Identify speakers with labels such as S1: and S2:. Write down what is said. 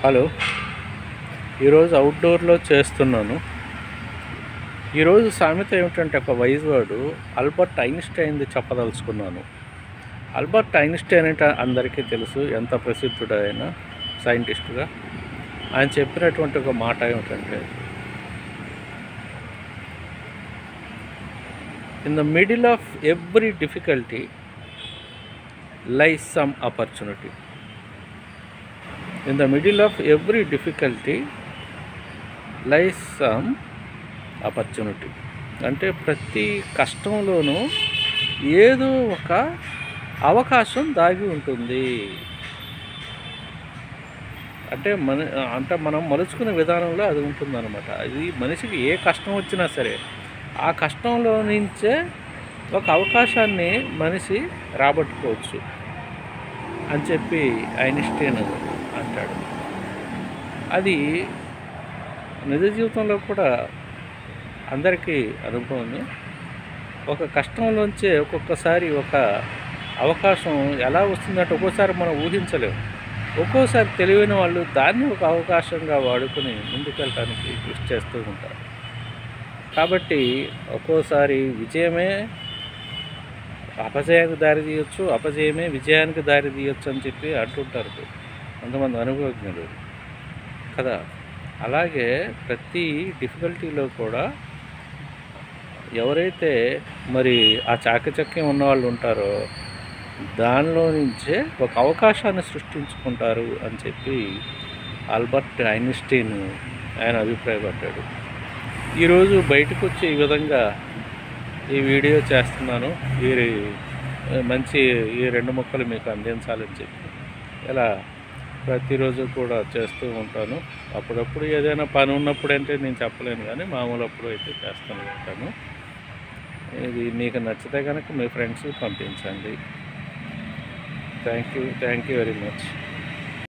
S1: Hello. ఈరోజు అవుట్డోర్లో చేస్తున్నాను. ఈరోజు సామెత ఏమిటంటే ఒక వైజ్ వర్డ్ ఆల్బర్ట్ ఐన్స్టైన్ది చెప్పదలుచుకున్నాను. ఆల్బర్ట్ ఐన్స్టైన్ అంటే అందరికీ తెలుసు, ఎంత ప్రసిద్ధుడైన సైంటిస్టుగా. ఆయన చెప్పినటువంటి ఒక మాట ఏమిటంటే, in the middle of every difficulty lies some opportunity. In the middle of every difficulty lies some opportunity. అంటే ప్రతి కష్టంలోనూ ఏదో ఒక అవకాశం దాగి ఉంటుంది. అంటే మనం మలుచుకునే విధానంలో అది ఉంటుందన్నమాట. అది మనిషికి ఏ కష్టం వచ్చినా సరే ఆ కష్టంలో నుంచే ఒక అవకాశాన్ని మనిషి రాబట్టుకోవచ్చు అని చెప్పి ఐన్స్టైన్ అంటాడు. అది నిజ జీవితంలో కూడా అందరికీ అనుభవమే. ఒక కష్టంలోంచే ఒక్కొక్కసారి ఒక అవకాశం ఎలా వస్తుందంటే ఒక్కోసారి మనం ఊహించలేము. ఒక్కోసారి తెలివైన వాళ్ళు దాన్ని ఒక అవకాశంగా వాడుకొని ముందుకెళ్ళడానికి కృషి చేస్తూ ఉంటారు. కాబట్టి ఒక్కోసారి విజయమే అపజయానికి దారి తీయొచ్చు, అపజయమే విజయానికి దారి తీయొచ్చు అని చెప్పి అంటుంటారు కొంతమంది అనుభవజ్ఞులు కదా. అలాగే ప్రతి డిఫికల్టీలో కూడా ఎవరైతే మరి ఆ చాకచక్యం ఉన్నవాళ్ళు ఉంటారో దానిలో నుంచే ఒక అవకాశాన్ని సృష్టించుకుంటారు అని చెప్పి ఆల్బర్ట్ ఐన్స్టైన్ ఆయన అభిప్రాయపడ్డాడు. ఈరోజు బయటకు వచ్చి ఈ విధంగా ఈ వీడియో చేస్తున్నాను. ఈ రెండు ముక్కలు మీకు అందించాలని చెప్పి ఇలా ప్రతిరోజు కూడా చేస్తూ ఉంటాను. అప్పుడప్పుడు ఏదైనా పని ఉన్నప్పుడు అంటే నేను చెప్పలేను, కానీ మామూలు అప్పుడు అయితే చేస్తూ ఉంటాను. ఇది మీకు నచ్చితే కనుక మీ ఫ్రెండ్స్కి పంపించండి. Thank you very much.